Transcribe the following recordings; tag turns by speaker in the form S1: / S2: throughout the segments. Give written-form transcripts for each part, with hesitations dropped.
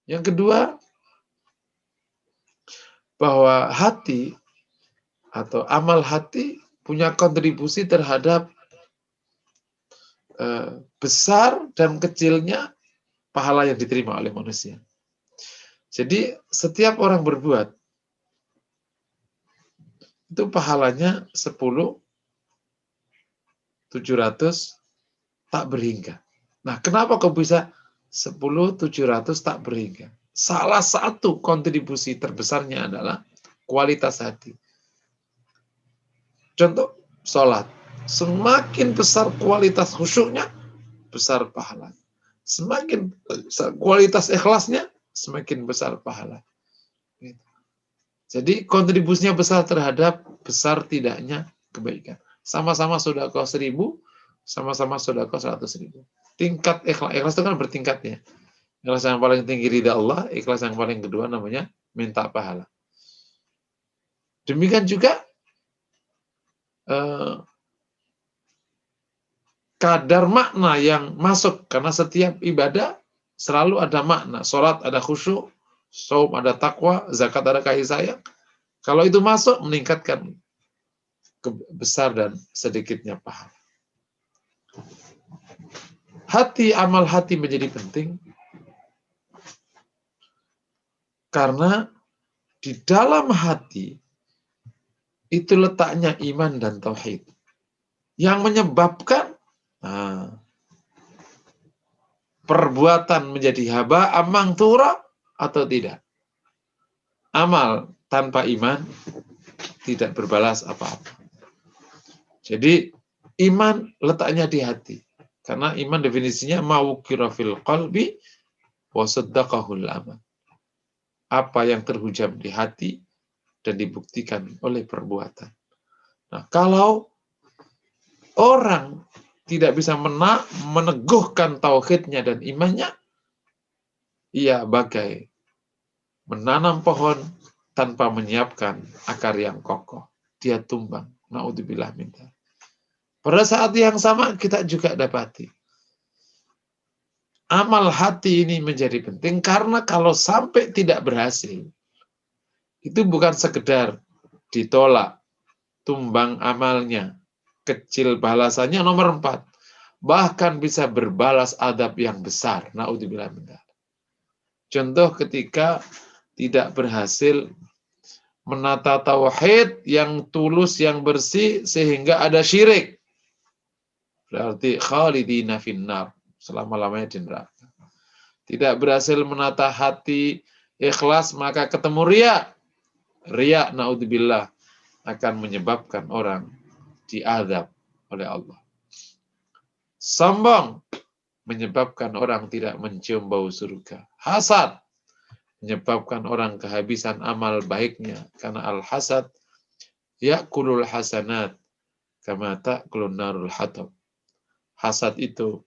S1: Yang kedua, bahwa hati atau amal hati punya kontribusi terhadap besar dan kecilnya pahala yang diterima oleh manusia. Jadi setiap orang berbuat itu pahalanya 10.700 tak berhingga. Nah, kenapa kok bisa 10.700 tak berhingga? Salah satu kontribusi terbesarnya adalah kualitas hati. Contoh, sholat. Semakin besar kualitas khusyuknya, besar pahala. Semakin besar kualitas ikhlasnya, semakin besar pahala. Jadi kontribusinya besar terhadap besar tidaknya kebaikan. Sama-sama sedekah 1.000, sama-sama sedekah 100.000. Tingkat ikhlas itu kan bertingkat ya. Ikhlas yang paling tinggi ridha Allah, ikhlas yang paling kedua namanya minta pahala. Demikian juga kadar makna yang masuk, karena setiap ibadah selalu ada makna. Sholat ada khusyuk, shaum ada takwa, zakat ada kasih sayang. Kalau itu masuk, meningkatkan besar dan sedikitnya pahala. Hati, amal hati menjadi penting karena di dalam hati itu letaknya iman dan tauhid yang menyebabkan perbuatan menjadi haba amang tura atau tidak. Amal tanpa iman tidak berbalas apa-apa. Jadi iman letaknya di hati. Karena iman definisinya mawukira fil qalbi wa saddaqahul amal. Apa yang terhujam di hati dan dibuktikan oleh perbuatan. Nah, kalau orang tidak bisa meneguhkan tauhidnya dan imannya, ia bagai menanam pohon tanpa menyiapkan akar yang kokoh. Dia tumbang. Na'udzubillah min dzalik. Pada saat yang sama kita juga dapati amal hati ini menjadi penting karena kalau sampai tidak berhasil, itu bukan sekedar ditolak, tumbang amalnya, kecil balasannya nomor 4. Bahkan bisa berbalas adab yang besar. Na'udzubillah min dzalik. Contoh ketika tidak berhasil menata tauhid yang tulus, yang bersih, sehingga ada syirik. Berarti khalidina finnar, selama-lamanya di neraka. Tidak berhasil menata hati ikhlas, maka ketemu riya. Riya, na'udzubillah, akan menyebabkan orang diazab oleh Allah. Sombong menyebabkan orang tidak mencium bau surga. Hasad menyebabkan orang kehabisan amal baiknya. Karena al-hasad ya'kulul hasanat kama ta'kulun narul hatab. Hasad itu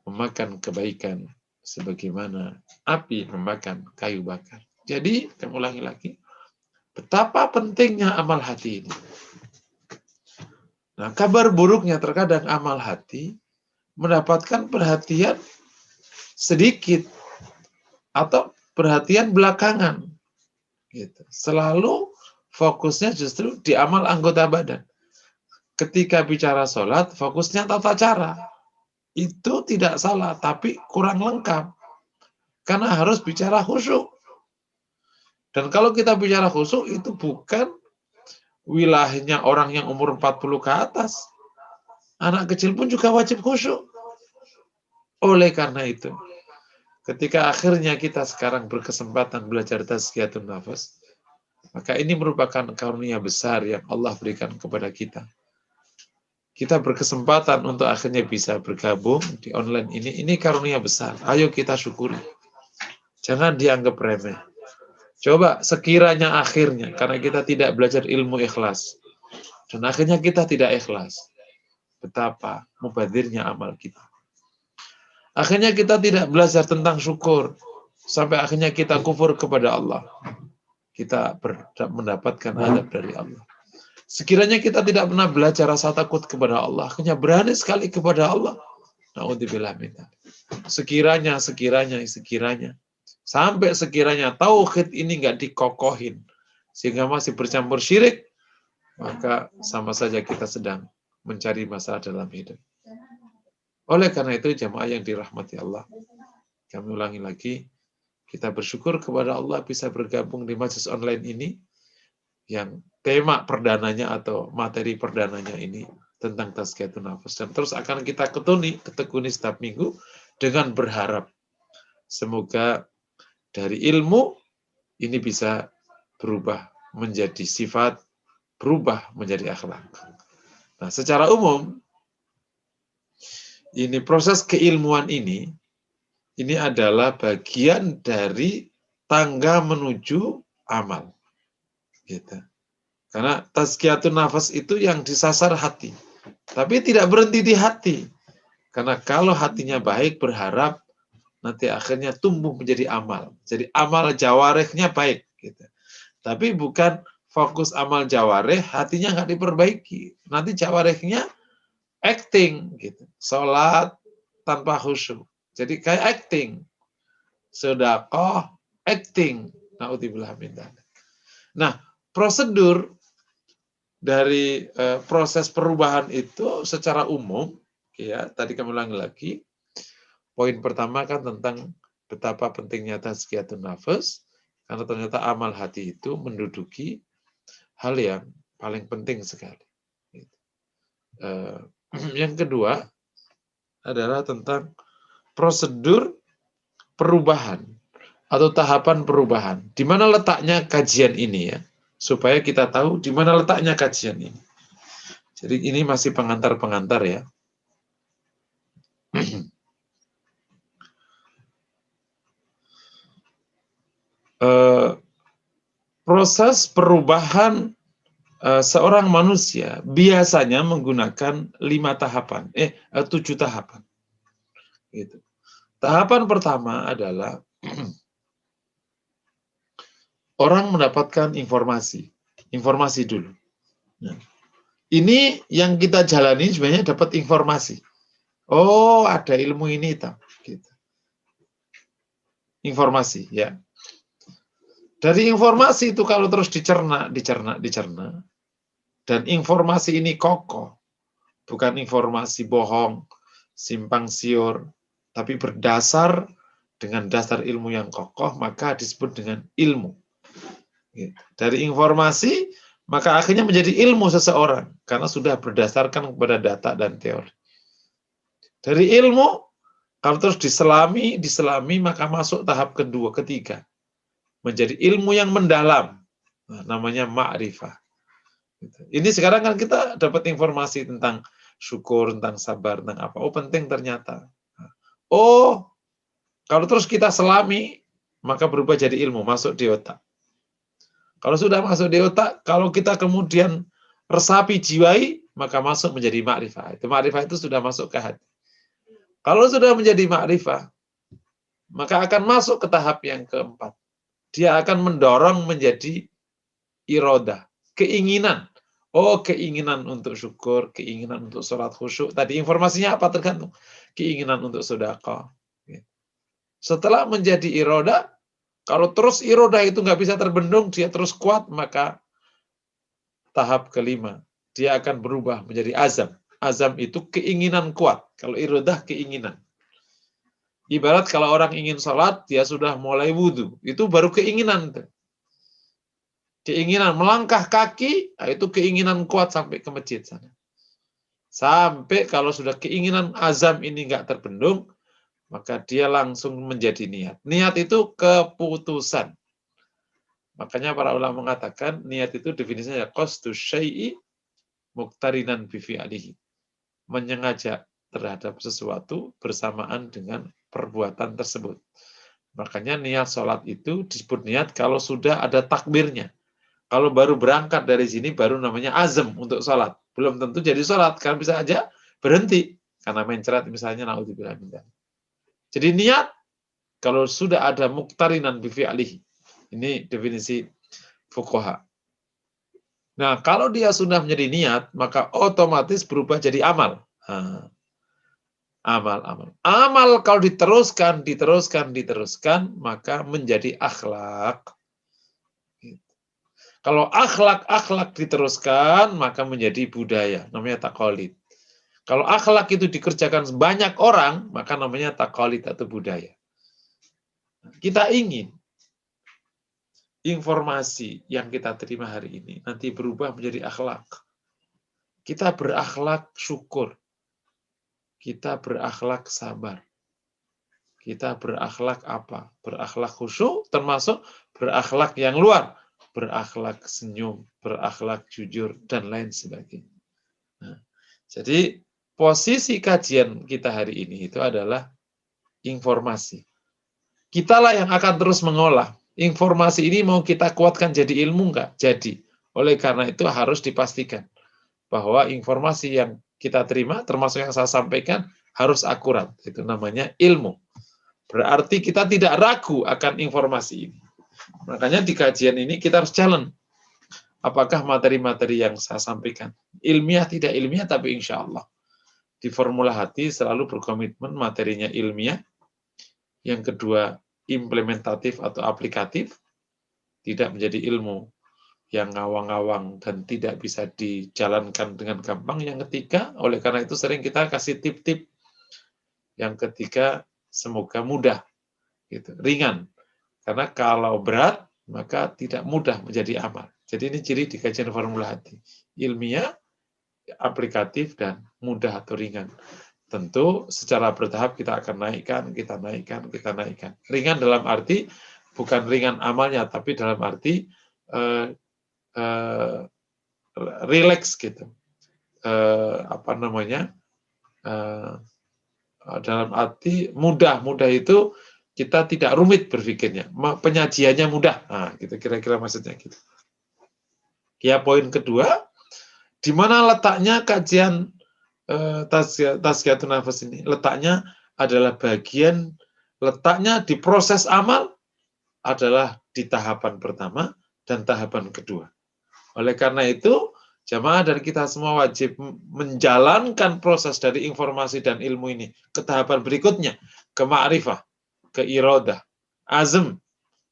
S1: memakan kebaikan sebagaimana api memakan kayu bakar. Jadi, kita ulangi lagi, betapa pentingnya amal hati ini. Nah, kabar buruknya terkadang amal hati mendapatkan perhatian sedikit atau perhatian belakangan. Gitu. Selalu fokusnya justru di amal anggota badan. Ketika bicara sholat, fokusnya tata cara. Itu tidak salah, tapi kurang lengkap. Karena harus bicara khusyuk. Dan kalau kita bicara khusyuk, itu bukan wilayahnya orang yang umur 40 ke atas. Anak kecil pun juga wajib khusyuk. Oleh karena itu, ketika akhirnya kita sekarang berkesempatan belajar tazkiyatun nafas, maka ini merupakan karunia besar yang Allah berikan kepada kita. Kita berkesempatan untuk akhirnya bisa bergabung di online ini. Ini karunia besar. Ayo kita syukuri. Jangan dianggap remeh. Coba sekiranya akhirnya, karena kita tidak belajar ilmu ikhlas, dan akhirnya kita tidak ikhlas, betapa mubadirnya amal kita. Akhirnya kita tidak belajar tentang syukur, sampai akhirnya kita kufur kepada Allah. Kita mendapatkan adab dari Allah. Sekiranya kita tidak pernah belajar rasa takut kepada Allah, akhirnya berani sekali kepada Allah. Na'udzubillah min dzalik. Sekiranya Sampai sekiranya tauhid ini nggak dikokohin, sehingga masih bercampur syirik, maka sama saja kita sedang mencari masalah dalam hidup. Oleh karena itu, jamaah yang dirahmati Allah, kami ulangi lagi, kita bersyukur kepada Allah bisa bergabung di majelis online ini, yang tema perdananya atau materi perdananya ini tentang tazkiyatun nafas. Dan terus akan kita ketekuni setiap minggu dengan berharap semoga dari ilmu ini bisa berubah menjadi sifat, berubah menjadi akhlak. Nah, secara umum, ini proses keilmuan ini adalah bagian dari tangga menuju amal. Gitu. Karena tazkiyatun nafas itu yang disasar hati. Tapi tidak berhenti di hati. Karena kalau hatinya baik, berharap nanti akhirnya tumbuh menjadi amal. Jadi amal jawarehnya baik. Gitu. Tapi bukan fokus amal jawareh, hatinya nggak diperbaiki. Nanti jawarehnya acting. Gitu. Sholat tanpa khusyuk. Jadi kayak acting. Sedekah, acting. Na'udzubillah min dzalik. Nah, prosedur dari proses perubahan itu secara umum, ya tadi kami ulangi lagi, poin pertama kan tentang betapa pentingnya tazkiyatun nafas, karena ternyata amal hati itu menduduki hal yang paling penting sekali. Yang kedua adalah tentang prosedur perubahan atau tahapan perubahan. Di mana letaknya kajian ini ya? Supaya kita tahu di mana letaknya kajian ini. Jadi ini masih pengantar-pengantar ya. Proses perubahan seorang manusia biasanya menggunakan 7 tahapan. Gitu. Tahapan pertama adalah orang mendapatkan informasi dulu. Nah, ini yang kita jalani sebenarnya dapat informasi. Oh, ada ilmu ini, gitu. Informasi, ya. Dari informasi itu kalau terus dicerna, dan informasi ini kokoh, bukan informasi bohong, simpang siur, tapi berdasar dengan dasar ilmu yang kokoh, maka disebut dengan ilmu. Dari informasi, maka akhirnya menjadi ilmu seseorang, karena sudah berdasarkan kepada data dan teori. Dari ilmu, kalau terus diselami, maka masuk tahap kedua, ketiga. Menjadi ilmu yang mendalam. Nah, namanya ma'rifah. Ini sekarang kan kita dapat informasi tentang syukur, tentang sabar, tentang apa. Oh, penting ternyata. Oh, kalau terus kita selami, maka berubah jadi ilmu, masuk di otak. Kalau sudah masuk di otak, kalau kita kemudian resapi, jiwai, maka masuk menjadi ma'rifah. Ma'rifah itu sudah masuk ke hati. Kalau sudah menjadi ma'rifah, maka akan masuk ke tahap yang keempat. Dia akan mendorong menjadi irodah, keinginan. Oh, keinginan untuk syukur, keinginan untuk sholat khusyuk. Tadi informasinya apa tergantung. Keinginan untuk sedekah. Setelah menjadi irodah, kalau terus irodah itu nggak bisa terbendung, dia terus kuat, maka tahap kelima, dia akan berubah menjadi azam. Azam itu keinginan kuat. Kalau irodah, keinginan. Ibarat kalau orang ingin sholat, dia sudah mulai wudhu. Itu baru keinginan. Keinginan melangkah kaki, itu keinginan kuat sampai ke masjid sana. Sampai kalau sudah keinginan azam ini nggak terbendung, maka dia langsung menjadi niat. Niat itu keputusan. Makanya para ulama mengatakan, niat itu definisinya qasdu syai'i muqtarinan bi fi'lihi. Menyengaja terhadap sesuatu bersamaan dengan perbuatan tersebut. Makanya niat sholat itu disebut niat kalau sudah ada takbirnya. Kalau baru berangkat dari sini baru namanya azam untuk sholat. Belum tentu jadi sholat, karena bisa aja berhenti. Karena mencret misalnya, na'udzubillah min dzalik. Jadi niat kalau sudah ada muqtarinan bi fi'lihi. Ini definisi fuqaha. Nah, kalau dia sudah menjadi niat, maka otomatis berubah jadi amal. Nah, Amal. Amal kalau diteruskan, maka menjadi akhlak. Kalau akhlak diteruskan, maka menjadi budaya, namanya taqalid. Kalau akhlak itu dikerjakan banyak orang, maka namanya taqalid atau budaya. Kita ingin informasi yang kita terima hari ini nanti berubah menjadi akhlak. Kita berakhlak syukur. Kita berakhlak sabar. Kita berakhlak apa? Berakhlak khusyuk, termasuk berakhlak yang luar. Berakhlak senyum, berakhlak jujur, dan lain sebagainya. Nah, jadi posisi kajian kita hari ini itu adalah informasi. Kitalah yang akan terus mengolah. Informasi ini mau kita kuatkan jadi ilmu enggak? Jadi. Oleh karena itu harus dipastikan bahwa informasi yang kita terima, termasuk yang saya sampaikan, harus akurat. Itu namanya ilmu. Berarti kita tidak ragu akan informasi ini. Makanya di kajian ini kita harus challenge. Apakah materi-materi yang saya sampaikan ilmiah, tidak ilmiah, tapi insya Allah di Formula Hati selalu berkomitmen materinya ilmiah. Yang kedua, implementatif atau aplikatif, tidak menjadi ilmu yang ngawang-ngawang dan tidak bisa dijalankan dengan gampang. Yang ketiga, oleh karena itu sering kita kasih tip-tip. Yang ketiga, semoga mudah, gitu, ringan. Karena kalau berat, maka tidak mudah menjadi amal. Jadi ini ciri di kajian Formula Hati. Ilmiah, aplikatif, dan mudah atau ringan. Tentu secara bertahap kita akan naikkan. Ringan dalam arti, bukan ringan amalnya, tapi dalam arti relax gitu. Dalam arti mudah itu kita tidak rumit berpikirnya, penyajiannya mudah. Nah, gitu kira-kira maksudnya gitu. Ya, poin kedua, di mana letaknya kajian Tazkiyatun Nafas ini? Letaknya adalah letaknya di proses amal adalah di tahapan pertama dan tahapan kedua. Oleh karena itu, jamaah dan kita semua wajib menjalankan proses dari informasi dan ilmu ini ke tahapan berikutnya, ke ma'rifah, ke iradah, azm,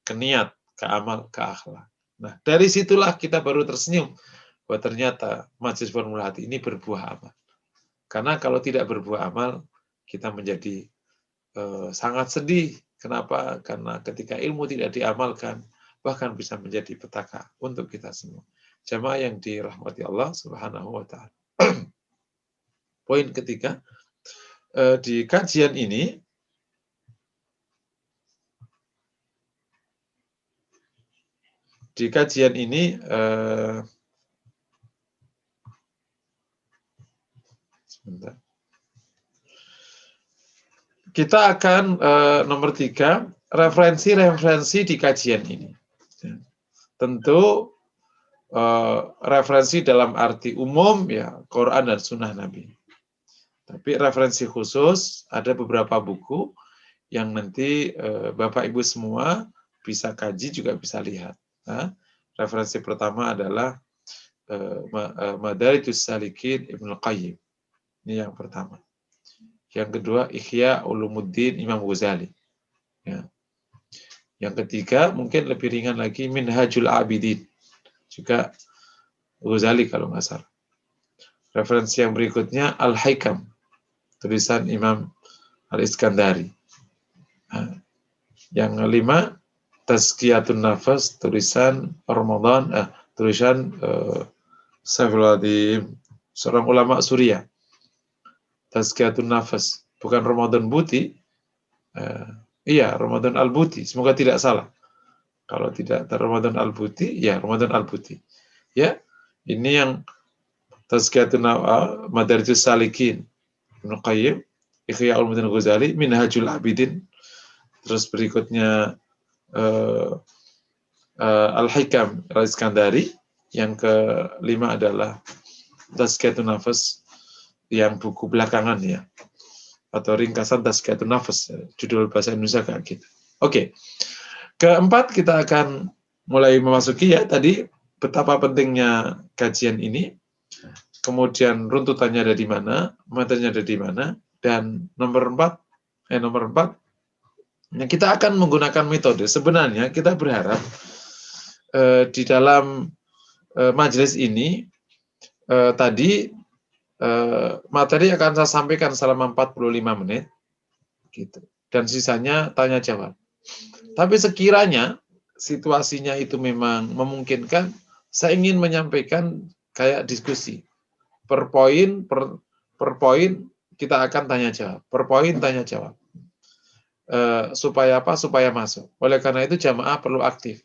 S1: ke niat, ke amal, ke akhlak. Nah, dari situlah kita baru tersenyum bahwa ternyata Majelis Formula Hati ini berbuah amal. Karena kalau tidak berbuah amal, kita menjadi sangat sedih. Kenapa? Karena ketika ilmu tidak diamalkan, bahkan bisa menjadi petaka untuk kita semua. Jamaah yang dirahmati Allah Subhanahu wa Ta'ala. Poin ketiga, di kajian ini sebentar. Kita akan nomor 3, referensi di kajian ini. Tentu referensi dalam arti umum ya Quran dan Sunnah Nabi. Tapi referensi khusus ada beberapa buku yang nanti Bapak Ibu semua bisa kaji, juga bisa lihat. Nah, referensi pertama adalah Madarijus Salikin Ibnu Qayyim. Ini yang pertama. Yang kedua, Ihya Ulumuddin Imam Ghazali. Ya. Yang ketiga, mungkin lebih ringan lagi, Minhajul Abidin. Juga Ghazali kalau nggak salah. Referensi yang berikutnya, Al-Haikam. Tulisan Imam Al-Iskandari. Nah, yang kelima, Tazkiyatun Nafas, tulisan Ramadan, tulisan Saifuladim, seorang ulama Suriah. Tazkiyatun Nafas, bukan Ramadan Buti. Iya, Ramadan Al-Buti, semoga tidak salah. Kalau tidak Ramadan Al-Buti, ya Ramadan Al-Buti. Ya, ini yang Tazkiyatun Nafas, Madarijus Salikin Ibnu Qayyim, Ihya Ulumuddin Ghazali, Minhajul Abidin. Terus berikutnya Al-Hikam Al-Iskandari. Yang kelima adalah Tazkiyatun Nafas, yang buku belakangan ya, atau ringkasan Tazkiyatun Nafas, judul bahasa Indonesia kayak gitu. Oke. Keempat, kita akan mulai memasuki ya tadi betapa pentingnya kajian ini. Kemudian runtutannya ada di mana, materinya ada di mana. Dan nomor 4, kita akan menggunakan metode. Sebenarnya kita berharap di dalam majelis ini tadi materi akan saya sampaikan selama 45 menit, gitu. Dan sisanya tanya jawab. Tapi sekiranya situasinya itu memang memungkinkan, saya ingin menyampaikan kayak diskusi. Per poin kita akan tanya jawab. Per poin tanya jawab. Supaya apa? Supaya masuk. Oleh karena itu jamaah perlu aktif.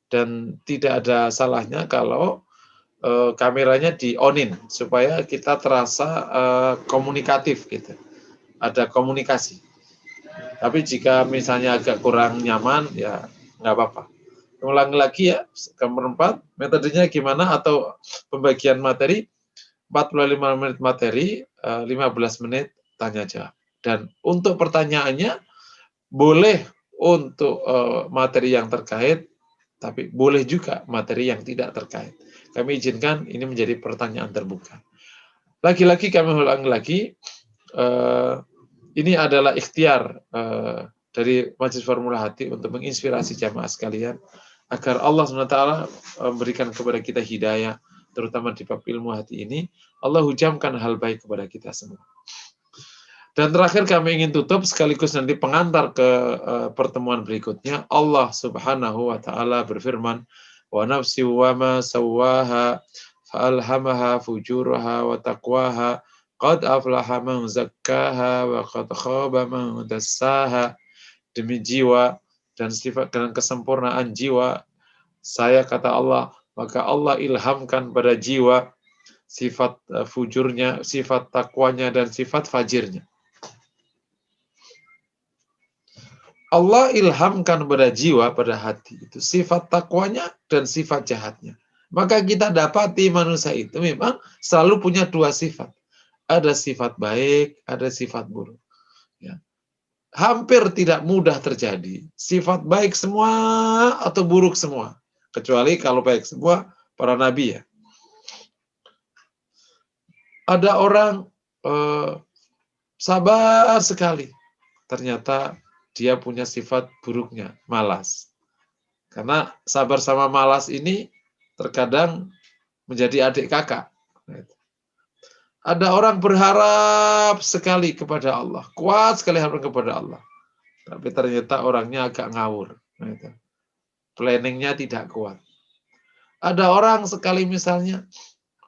S1: Dan tidak ada salahnya kalau kameranya di-on-in supaya kita terasa komunikatif gitu. Ada komunikasi. Tapi jika misalnya agak kurang nyaman, ya nggak apa-apa. Ulangi lagi ya, nomor 4, metodenya gimana atau pembagian materi, 45 menit materi, 15 menit tanya jawab. Dan untuk pertanyaannya, boleh untuk materi yang terkait, tapi boleh juga materi yang tidak terkait. Kami izinkan ini menjadi pertanyaan terbuka. Lagi-lagi kami ulangi lagi, ini adalah ikhtiar dari Majelis Formula Hati untuk menginspirasi jamaah sekalian agar Allah SWT memberikan kepada kita hidayah, terutama di bab ilmu hati ini. Allah hujamkan hal baik kepada kita semua. Dan terakhir kami ingin tutup sekaligus nanti pengantar ke pertemuan berikutnya. Allah Subhanahu wa taala berfirman, "Wa nafsi wa ma sawwaha fa'alhamaha fujuraha wa taqwaha qad aflaha man zakkaha wa qad khaba man dassaha." Demi jiwa dan sifat dan kesempurnaan jiwa, saya kata Allah, maka Allah ilhamkan pada jiwa sifat fujurnya, sifat takwanya dan sifat fajirnya. Allah ilhamkan pada jiwa, pada hati itu sifat takwanya dan sifat jahatnya. Maka kita dapati manusia itu memang selalu punya dua sifat. Ada sifat baik, ada sifat buruk. Ya. Hampir tidak mudah terjadi sifat baik semua atau buruk semua. Kecuali kalau baik semua, para nabi ya. Ada orang sabar sekali. Ternyata dia punya sifat buruknya, malas. Karena sabar sama malas ini terkadang menjadi adik kakak. Ada orang berharap sekali kepada Allah, kuat sekali harap kepada Allah. Tapi ternyata orangnya agak ngawur. Planningnya tidak kuat. Ada orang sekali misalnya,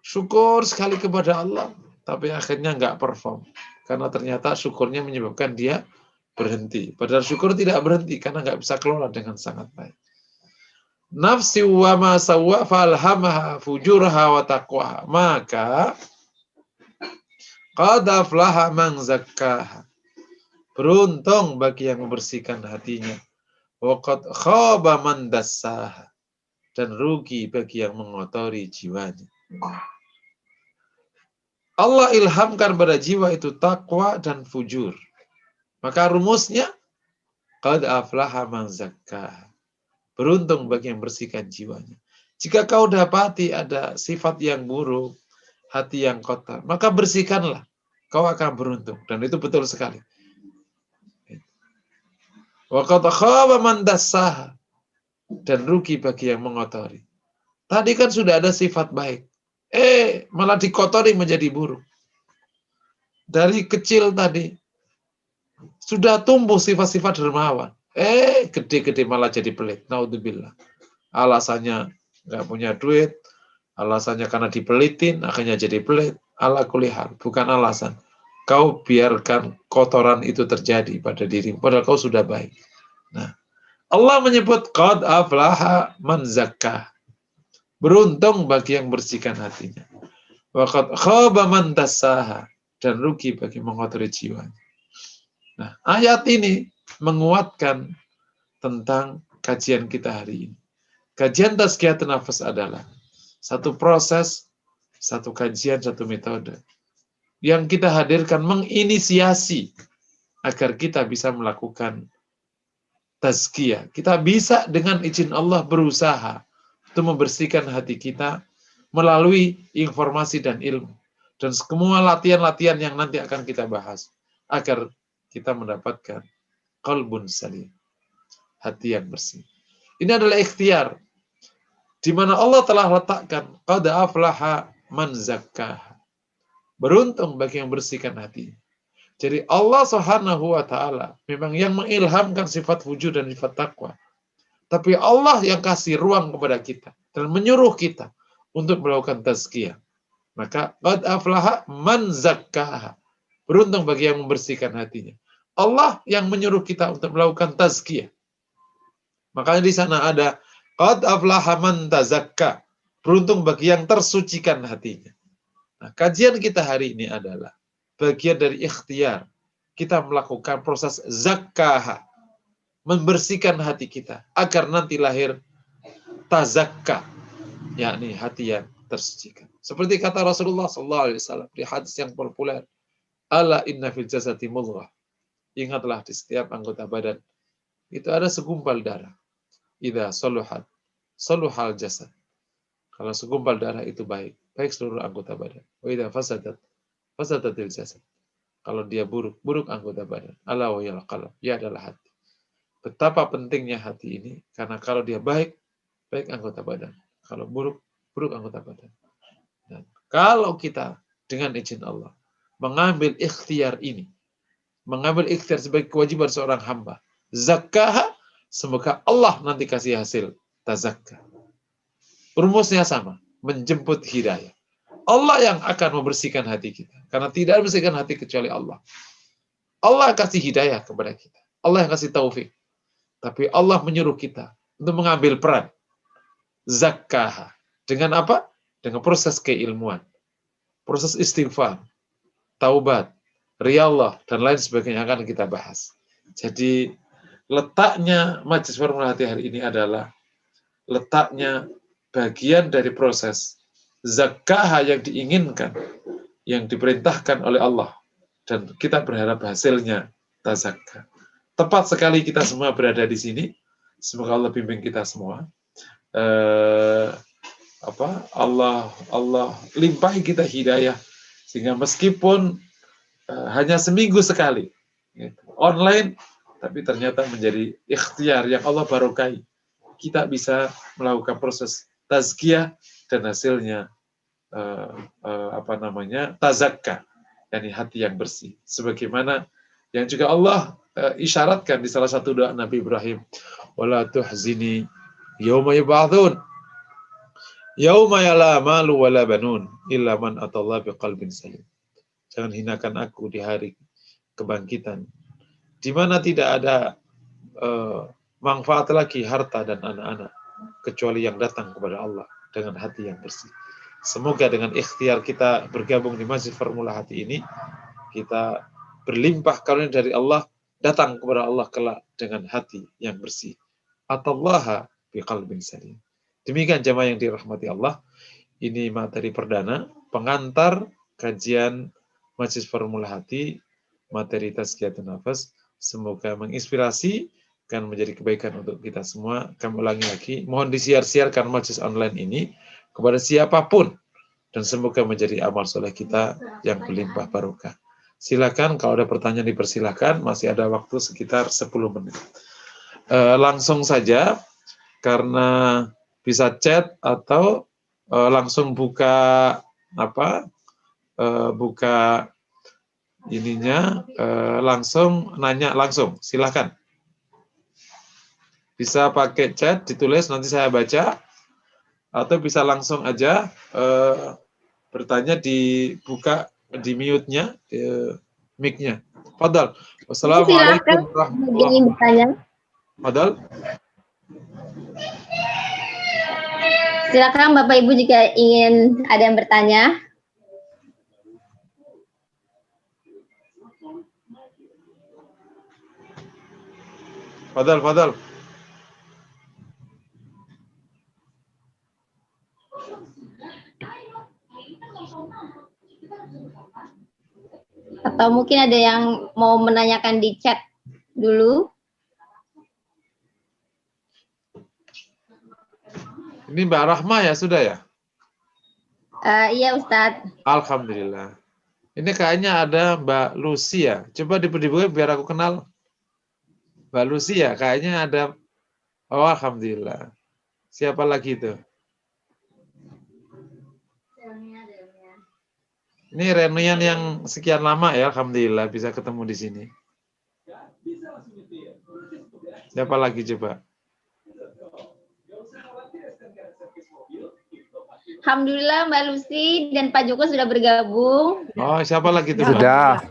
S1: syukur sekali kepada Allah, tapi akhirnya nggak perform. Karena ternyata syukurnya menyebabkan dia berhenti. Padahal syukur tidak berhenti karena nggak bisa kelola dengan sangat baik. Nafsi wa ma sawwa falhamaha fujuraha wa taqwaha. Maka qad aflaha man zakkaha. Beruntung bagi yang membersihkan hatinya. Wa qad khaba man dassaha. Dan rugi bagi yang mengotori jiwanya. Allah ilhamkan pada jiwa itu takwa dan fujur. Maka rumusnya qad aflaha man zakkaha. Beruntung bagi yang bersihkan jiwanya. Jika kau dapati ada sifat yang buruk, hati yang kotor, maka bersihkanlah. Kau akan beruntung. Dan itu betul sekali. Wa qad khaba man dassaha. Dan rugi bagi yang mengotori. Tadi kan sudah ada sifat baik. Malah dikotori menjadi buruk. Dari kecil tadi sudah tumbuh sifat-sifat dermawan. Gede-gede malah jadi pelit. Naudzubillah. Alasannya nggak punya duit, alasannya karena dipelitin, akhirnya jadi pelit. Ala kulli hal, bukan alasan. Kau biarkan kotoran itu terjadi pada dirimu, padahal kau sudah baik. Nah, Allah menyebut qad aflaha man zakkah. Beruntung bagi yang bersihkan hatinya. Wa qad khaba man dassaha. Dan rugi bagi mengotori jiwanya. Nah, ayat ini menguatkan tentang kajian kita hari ini. Kajian tazkiyatun nafas adalah satu proses, satu kajian, satu metode yang kita hadirkan menginisiasi agar kita bisa melakukan tazkiyah. Kita bisa dengan izin Allah berusaha untuk membersihkan hati kita melalui informasi dan ilmu. Dan semua latihan-latihan yang nanti akan kita bahas. agar kita mendapatkan qalbun salim, hati yang bersih. Ini adalah ikhtiar di mana Allah telah letakkan qad aflaha man zakkaha. Beruntung bagi yang bersihkan hati. Jadi Allah Subhanahu wa taala memang yang mengilhamkan sifat wujud dan sifat takwa. Tapi Allah yang kasih ruang kepada kita dan menyuruh kita untuk melakukan tazkiyah. Maka qad aflaha man zakkaha. Beruntung bagi yang membersihkan hatinya. Allah yang menyuruh kita untuk melakukan tazkiyah. Makanya di sana ada qad aflaha man tazakka. Beruntung bagi yang tersucikan hatinya. Nah, kajian kita hari ini adalah bagian dari ikhtiar. Kita melakukan proses zakkaha, membersihkan hati kita agar nanti lahir tazakka, yakni hati yang tersucikan. Seperti kata Rasulullah SAW di hadis yang populer, ala inna fil jasadi mudghah. Ingatlah di setiap anggota badan itu ada segumpal darah. Idza saluhat saluhal jasad. Kalau segumpal darah itu baik, baik seluruh anggota badan. Wa idza fasadat fasadatil jasad. Kalau dia buruk, buruk anggota badan. Ala wa yal qalb, ya adalah hati. Betapa pentingnya hati ini, karena kalau dia baik, baik anggota badan. Kalau buruk, buruk anggota badan. Dan kalau kita dengan izin Allah mengambil ikhtiar ini, mengambil ikhtiar sebagai kewajiban seorang hamba, zakah, semoga Allah nanti kasih hasil tazakka. Rumusnya sama, menjemput hidayah. Allah yang akan membersihkan hati kita. Karena tidak membersihkan hati kecuali Allah. Allah kasih hidayah kepada kita. Allah yang kasih taufik. Tapi Allah menyuruh kita untuk mengambil peran. Zakah. Dengan apa? Dengan proses keilmuan. Proses istighfar. Taubat. Riyallah. Dan lain sebagainya akan kita bahas. Jadi letaknya Majelis Formula Hati hari ini adalah letaknya bagian dari proses zakah yang diinginkan, yang diperintahkan oleh Allah, dan kita berharap hasilnya tazakka. Tepat sekali kita semua berada di sini. Semoga Allah bimbing kita semua. Allah limpahi kita hidayah sehingga meskipun hanya seminggu sekali online, tapi ternyata menjadi ikhtiar yang Allah barokai. Kita bisa melakukan proses tazkiyah dan hasilnya tazakka, yakni hati yang bersih. Sebagaimana yang juga Allah isyaratkan di salah satu doa Nabi Ibrahim, wala tuhzini yauma yub'atsun yauma la malu wala banun illa man atallaha biqalbin salim. Jangan hinakan aku di hari kebangkitan, di mana tidak ada manfaat lagi harta dan anak-anak kecuali yang datang kepada Allah dengan hati yang bersih. Semoga dengan ikhtiar kita bergabung di Masjid Formula Hati ini, kita berlimpah karunia dari Allah, datang kepada Allah kelak dengan hati yang bersih. Atallaha biqalbin salim. Demikian jemaah yang dirahmati Allah. Ini materi perdana, pengantar kajian Majelis Formula Hati, materi Tazkiyatun Nafas. Semoga menginspirasi dan menjadi kebaikan untuk kita semua. Kami ulangi lagi, mohon disiar-siarkan majelis online ini kepada siapapun, dan semoga menjadi amal soleh kita yang berlimpah barokah. Silakan, kalau ada pertanyaan dipersilakan, masih ada waktu sekitar 10 menit. Langsung saja, karena bisa chat atau langsung buka buka ininya, langsung nanya langsung, silakan. Bisa pakai chat, ditulis, nanti saya baca, atau bisa langsung aja bertanya, dibuka di mute-nya, mic-nya. Fadal. Wassalamualaikum warahmatullahi wabarakatuh. Fadal.
S2: Silakan Bapak Ibu jika ingin ada yang bertanya.
S1: Fadal.
S2: Atau mungkin ada yang mau menanyakan di chat dulu.
S1: Ini Mbak Rahma ya, sudah ya?
S2: Iya Ustadz.
S1: Alhamdulillah. Ini kayaknya ada Mbak Lucy ya. Coba dibuka biar aku kenal. Mbak Lucy ya, kayaknya ada. Oh, alhamdulillah. Siapa lagi itu? Ini reunian yang sekian lama ya, alhamdulillah bisa ketemu di sini. Siapa lagi coba?
S2: Alhamdulillah Mbak Lucy dan Pak Joko sudah bergabung.
S1: Oh, siapa lagi tuh? Mbak?
S3: Sudah.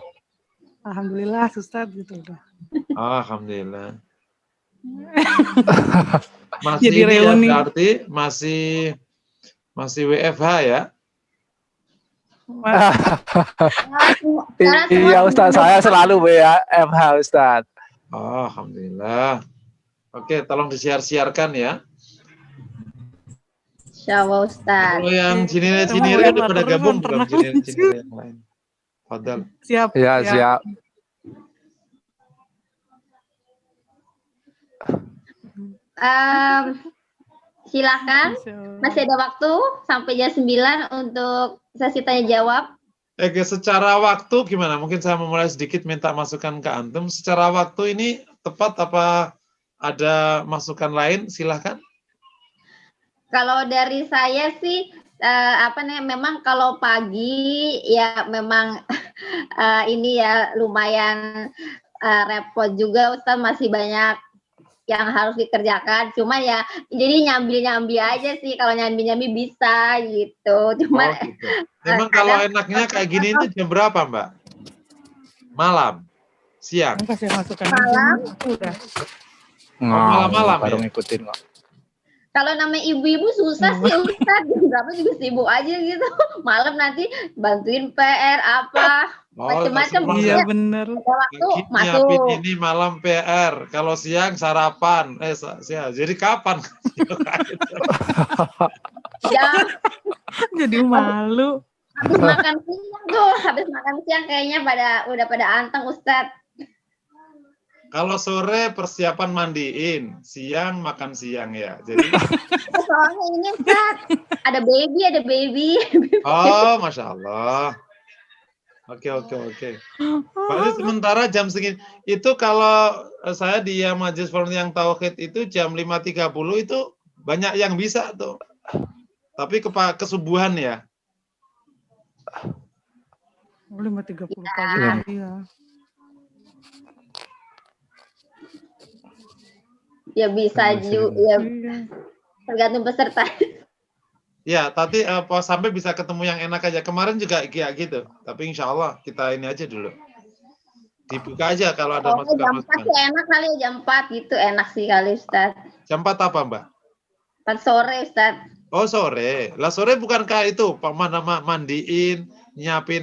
S3: Alhamdulillah, Ustaz gitu udah.
S1: Oh, alhamdulillah. Masih
S3: Jadi
S1: ini ya,
S3: reuni.
S1: berarti masih WFH ya?
S2: Karena
S4: Iya Ustaz, saya selalu WFH Ustaz.
S1: Oh, alhamdulillah. Oke, tolong disiar-siarkan ya.
S2: Insya Allah Ustaz.
S1: Kalau yang
S3: Semua
S1: Cinere udah
S3: WFH
S1: pada
S3: terus,
S1: gabung belum
S3: pernah
S1: Cinere yang lain? Fadal.
S3: Siap.
S4: Ya, siap.
S2: Silakan. Masih ada waktu sampai jam 9 untuk sesi tanya jawab.
S1: Oke, secara waktu gimana? Mungkin saya memulai sedikit minta masukan ke Antum. Secara waktu ini tepat apa ada masukan lain? Silahkan.
S2: Kalau dari saya sih memang kalau pagi ya memang ini ya lumayan repot juga Ustaz, masih banyak yang harus dikerjakan. Cuma ya jadi nyambil aja sih, kalau nyambil bisa gitu. Cuma
S1: gitu. Memang kalau enaknya kayak gini itu jam berapa, Mbak? Malam? Siang?
S3: Kasih masukan
S2: Malam.
S3: Udah.
S1: Malam-malam
S4: baru
S1: ya?
S4: ngikutin kok.
S2: kalau namanya ibu-ibu susah sih Ustaz, jam berapa juga sibuk aja gitu. Malam nanti bantuin PR apa macam-macam.
S3: Iya bener.
S2: Ada waktu
S1: Pagi
S2: masuk.
S1: nyiapin ini, malam PR. Kalau siang sarapan. Jadi kapan?
S2: Jam
S3: Jadi malu.
S2: habis makan siang tuh, habis makan siang kayaknya udah pada anteng Ustaz.
S1: Kalau sore persiapan mandiin, siang makan siang ya. Jadi
S2: Soalnya ini Ustaz, ada baby.
S1: oh, Masya Allah. Oke. Berarti sementara jam segini. Itu kalau saya di Majelis Forum yang Tauhid itu jam 5.30 itu banyak yang bisa tuh. Tapi kesubuhan ya.
S3: 5.30 pagi. Iya.
S2: Ya bisa juga, ya tergantung peserta.
S1: Ya, tapi sampai bisa ketemu yang enak aja. Kemarin juga kayak gitu. Tapi insya Allah kita ini aja dulu. Dibuka aja kalau ada
S2: Jam 4 sih enak kali ya, jam 4 gitu enak sih kali Ustaz.
S1: Jam 4 apa Mbak?
S2: 4 sore Ustaz.
S1: Oh sore. Lah sore bukankah itu mandiin, nyiapin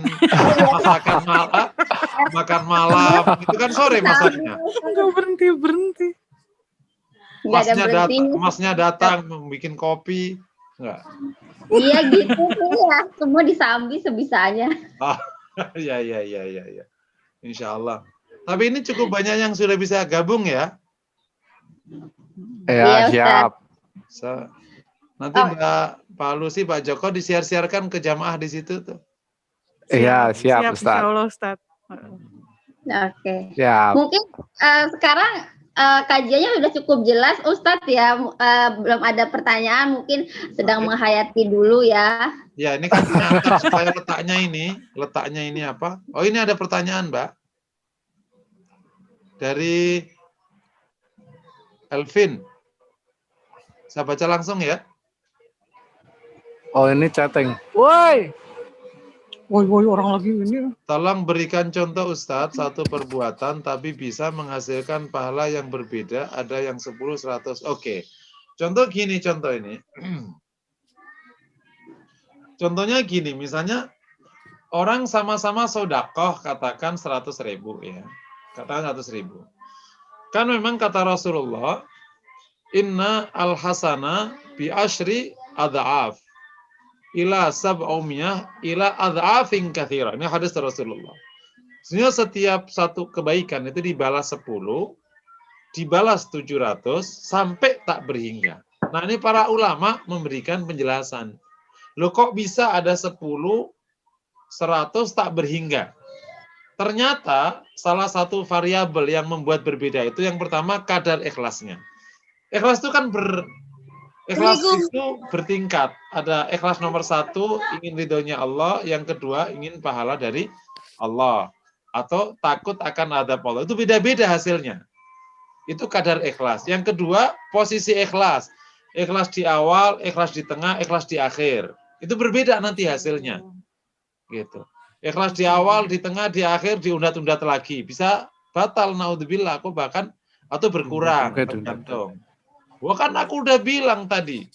S1: makan malam. Itu kan sore masaknya.
S3: Enggak berhenti.
S1: Masnya datang membuat kopi. Enggak.
S2: Iya gitu sih ya, semua disambi sebisanya.
S1: Ya. Insya Allah. Tapi ini cukup banyak yang sudah bisa gabung ya.
S4: Ya, siap.
S1: Nanti Pak Lucy, Pak Joko disiar-siarkan ke jamaah di situ tuh.
S4: Iya, siap Ustaz.
S3: Insya Allah Ustaz.
S2: Oke.
S4: Siap.
S2: Mungkin sekarang kajiannya sudah cukup jelas Ustadz ya, belum ada pertanyaan, mungkin sedang menghayati dulu ya.
S1: Ya, ini kan supaya letaknya ini apa? Oh, ini ada pertanyaan, Mbak. Dari Elvin. Saya baca langsung ya.
S4: Oh, ini chatting. Woi,
S3: orang lagi ini.
S1: Tolong berikan contoh Ustadz, satu perbuatan tapi bisa menghasilkan pahala yang berbeda, ada yang 10, 100. Oke. Contoh ini. Contohnya gini, misalnya orang sama-sama sodakoh, katakan 100.000 ya. Katakan 100.000. Kan memang kata Rasulullah, inna al-hasana bi asyri adha'af ila sab'umiyah ila adha'afin katsira. Ini hadis Rasulullah. Sebenarnya setiap satu kebaikan itu dibalas 10, dibalas 700 sampai tak berhingga. Nah, ini para ulama memberikan penjelasan. Loh kok bisa ada 10 100 tak berhingga. Ternyata salah satu variabel yang membuat berbeda itu yang pertama kadar ikhlasnya. Ikhlas itu kan ikhlas itu bertingkat. Ada ikhlas nomor 1 ingin ridhonya Allah, yang kedua ingin pahala dari Allah atau takut akan adab Allah. Itu beda-beda hasilnya. Itu kadar ikhlas. Yang kedua posisi ikhlas. Ikhlas di awal, ikhlas di tengah, ikhlas di akhir. Itu berbeda nanti hasilnya. Gitu. Ikhlas di awal, di tengah, di akhir, diundat-undat lagi. Bisa batal, naudzubillah, aku bahkan, atau berkurang, tergantung. Wah kan aku udah bilang tadi,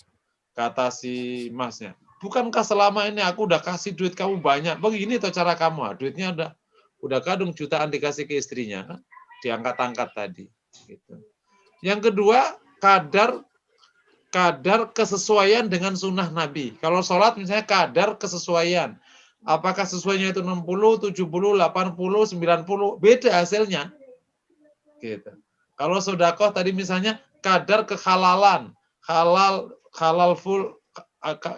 S1: kata si masnya, bukankah selama ini aku udah kasih duit kamu banyak, begini tuh cara kamu, duitnya udah kadung jutaan dikasih ke istrinya, kan? Diangkat-angkat tadi. Gitu. Yang kedua, kadar kesesuaian dengan sunnah Nabi. Kalau sholat misalnya kadar kesesuaian. Apakah sesuainya itu 60, 70, 80, 90, beda hasilnya. Gitu. Kalau sedekah tadi misalnya kadar kehalalan, halal full,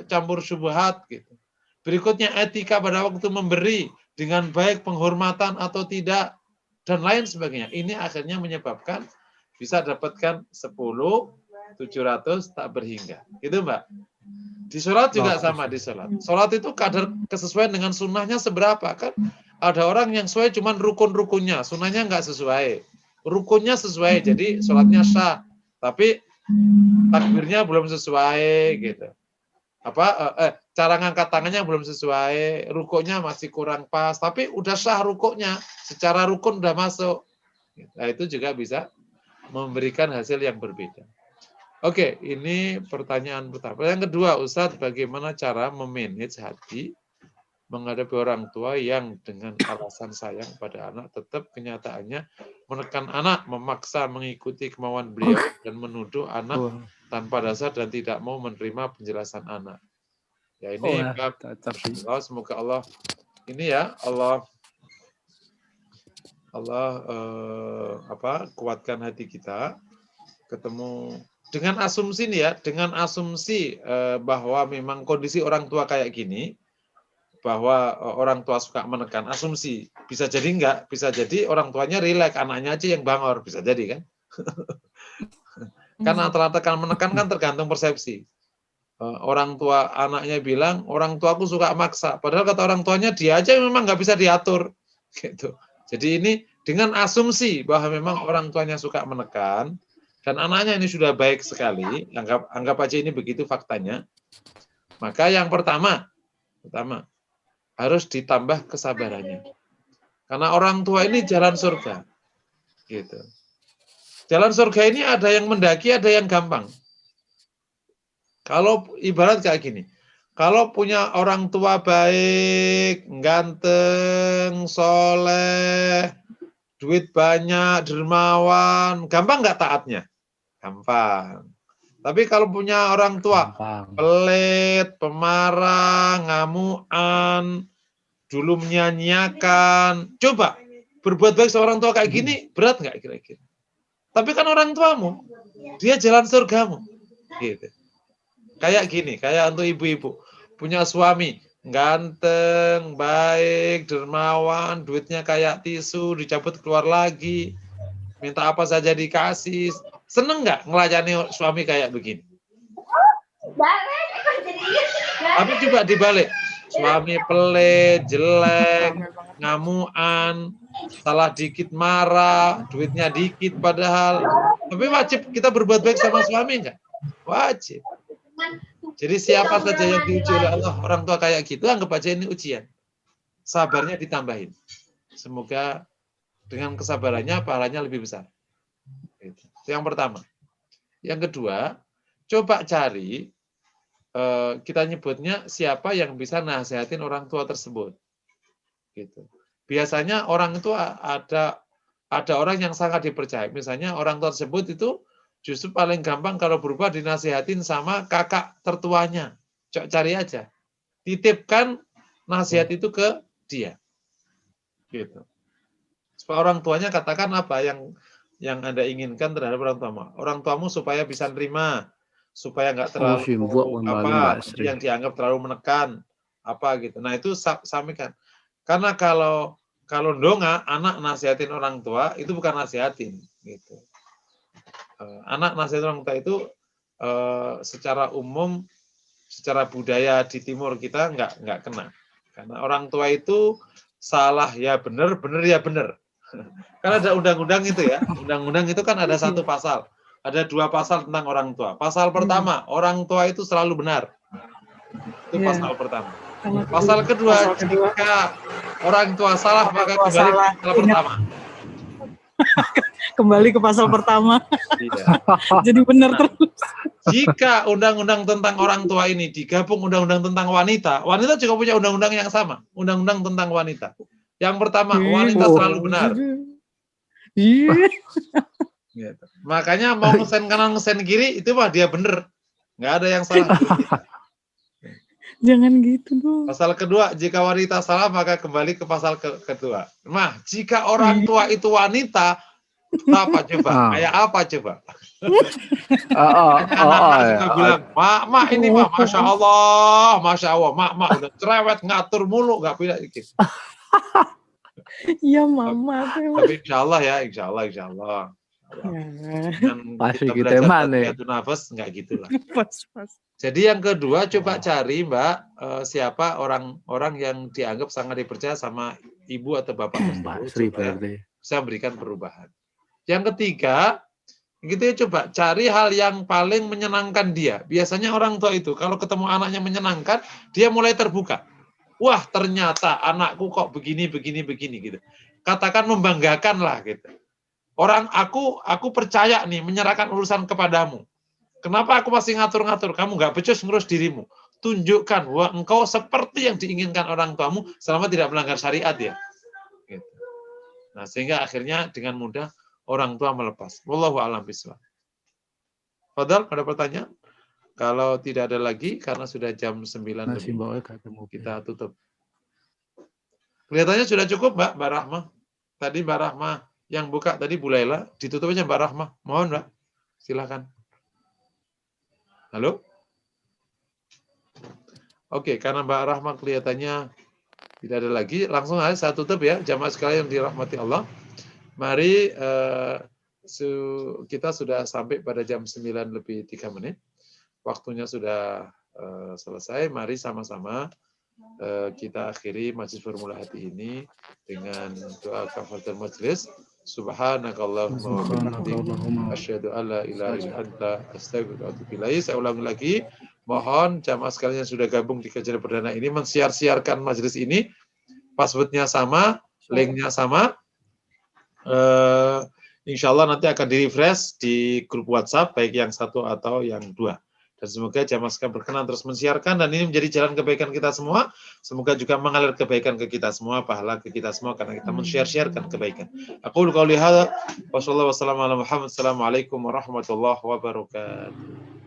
S1: campur syubhat gitu. Berikutnya etika pada waktu memberi dengan baik, penghormatan atau tidak dan lain sebagainya. Ini akhirnya menyebabkan bisa dapatkan 10, 700 tak berhingga. Gitu Mbak. Di sholat juga sama di sholat. Sholat itu kadar kesesuaian dengan sunnahnya seberapa kan? Ada orang yang sesuai cuman rukun-rukunnya, sunnahnya nggak sesuai. Rukunnya sesuai, jadi sholatnya sah. Tapi takbirnya belum sesuai gitu. Cara ngangkat tangannya belum sesuai, rukunya masih kurang pas. Tapi udah sah rukunya, secara rukun udah masuk. Nah itu juga bisa memberikan hasil yang berbeda. Oke, ini pertanyaan pertama. Yang kedua, Ustadz, bagaimana cara memanage hati menghadapi orang tua yang dengan alasan sayang pada anak tetap kenyataannya menekan anak, memaksa mengikuti kemauan beliau dan menuduh anak tanpa dasar dan tidak mau menerima penjelasan anak. Ya ini semoga Allah ini ya Allah kuatkan hati kita ketemu dengan asumsi nih ya, dengan asumsi bahwa memang kondisi orang tua kayak gini, bahwa orang tua suka menekan, asumsi bisa jadi enggak, bisa jadi orang tuanya rileks, anaknya aja yang bangor, bisa jadi kan? Karena antara tekan menekan kan tergantung persepsi. Orang tua anaknya bilang orang tuaku suka maksa, padahal kata orang tuanya dia aja memang nggak bisa diatur, gitu. Jadi ini dengan asumsi bahwa memang orang tuanya suka menekan. Dan anaknya ini sudah baik sekali, anggap aja ini begitu faktanya. Maka yang pertama harus ditambah kesabarannya. Karena orang tua ini jalan surga. Gitu. Jalan surga ini ada yang mendaki, ada yang gampang. Kalau ibarat kayak gini, kalau punya orang tua baik, ganteng, soleh, duit banyak, dermawan, gampang nggak taatnya? Gampang. Tapi kalau punya orang tua pelit, pemarah, ngamuan, dulu menyanyiakan, coba berbuat baik seorang tua kayak gini, berat nggak kira-kira? Tapi kan orang tuamu, dia jalan surgamu. Gitu. Kayak gini, kayak untuk ibu-ibu, punya suami, ganteng, baik, dermawan, duitnya kayak tisu, dicabut keluar lagi, minta apa saja dikasih. Seneng nggak ngelayani suami kayak begini? Tapi coba dibalik, suami pelit, jelek, ngamuan, salah dikit marah, duitnya dikit padahal. Tapi wajib kita berbuat baik sama suami nggak? Wajib. Jadi siapa saja yang diuji oleh Allah, orang tua kayak gitu, anggap aja ini ujian. Sabarnya ditambahin. Semoga dengan kesabarannya pahalanya lebih besar. Itu yang pertama. Yang kedua, coba cari, kita nyebutnya siapa yang bisa nasihatin orang tua tersebut. Gitu. Biasanya orang itu ada orang yang sangat dipercaya. Misalnya orang tua tersebut itu justru paling gampang kalau berubah dinasihatin sama kakak tertuanya. Cari aja. Titipkan nasihat itu ke dia. Gitu. Supaya orang tuanya katakan apa yang Anda inginkan terhadap orang tuamu. Orang tuamu supaya bisa nerima, supaya nggak terlalu yang dianggap terlalu menekan, apa gitu. Nah itu sampaikan. Karena kalau ndonga, anak nasihatin orang tua itu bukan nasihatin, gitu. Anak nasihatin orang tua itu secara umum, secara budaya di timur kita nggak kena. Karena orang tua itu salah ya benar, benar ya benar. Karena ada undang-undang itu ya. Undang-undang itu kan ada satu pasal. Ada 2 pasal tentang orang tua. Pasal pertama, orang tua itu selalu benar. Itu pasal pertama. Pasal kedua, jika orang tua salah maka kembali ke pasal pertama.
S3: Kembali ke pasal pertama.
S1: Iya.
S3: Jadi benar terus.
S1: Jika undang-undang tentang orang tua ini digabung undang-undang tentang wanita, wanita juga punya undang-undang yang sama, undang-undang tentang wanita. Yang pertama, wanita selalu benar.
S3: Iya.
S1: Gitu. Makanya mau ngesen kanan ngesen kiri itu mah dia benar, nggak ada yang salah.
S3: Jangan gitu dong.
S1: Pasal kedua, jika wanita salah maka kembali ke pasal kedua. Nah, jika orang tua itu wanita, apa coba? Kayak apa coba? Anak-anak suka bilang, mak ini mah, masya Allah, mak udah cerewet ngatur mulu, nggak pilih dikit.
S3: Iya mama.
S1: Tapi insya Allah ya, insya Allah.
S4: Pasti
S1: Kita
S4: gitu
S1: belajar
S4: emang nih.
S1: tarbiyatun nafas, nggak gitulah.
S3: Pas.
S1: Jadi yang kedua coba cari Mbak siapa orang-orang yang dianggap sangat dipercaya sama ibu atau bapak
S4: Mbak Sri
S1: supaya
S4: berarti.
S1: bisa memberikan perubahan. Yang ketiga, gitu ya, coba cari hal yang paling menyenangkan dia. Biasanya orang tua itu kalau ketemu anaknya menyenangkan, dia mulai terbuka. Wah, ternyata anakku kok begini gitu. Katakan membanggakan lah gitu. Orang aku percaya nih menyerahkan urusan kepadamu. Kenapa aku masih ngatur-ngatur? Kamu nggak becus ngurus dirimu. Tunjukkan bahwa engkau seperti yang diinginkan orang tuamu selama tidak melanggar syariat ya. Gitu. Nah, sehingga akhirnya dengan mudah orang tua melepas. Wallahu a'lam bishawab. Fadal, ada pertanyaan? Kalau tidak ada lagi, karena sudah jam 9 lebih, kita tutup. Kelihatannya sudah cukup, Mbak Rahmah. Tadi Mbak Rahmah yang buka tadi Bu Laila, ditutup aja Mbak Rahmah. Mohon Mbak, silakan. Halo? Oke, karena Mbak Rahmah kelihatannya tidak ada lagi, langsung aja saya tutup ya, jamaah sekalian yang dirahmati Allah. Mari kita sudah sampai pada jam 9 lebih 3 menit. Waktunya sudah selesai. Mari sama-sama kita akhiri Majlis Formula Hati ini dengan doa kafaratul majlis. Subhanakallahumma wa bihamdika asyhadu an la ilaha illa anta astaghfiruka wa atubu ilaik. Saya ulangi lagi, mohon jamaah sekalian yang sudah gabung di kajian perdana ini mensiar-siarkan majelis ini. Passwordnya sama, linknya sama. Insya Allah nanti akan di-refresh di grup WhatsApp baik yang 1 atau yang 2. Dan semoga jamaah sekalian berkenan terus mensiarkan dan ini menjadi jalan kebaikan kita semua. Semoga juga mengalir kebaikan ke kita semua, pahala ke kita semua karena kita men-share-sharekan kebaikan. Aku qouli hadza wa sallallahu wasallam ala Muhammad. Assalamualaikum warahmatullahi wabarakatuh.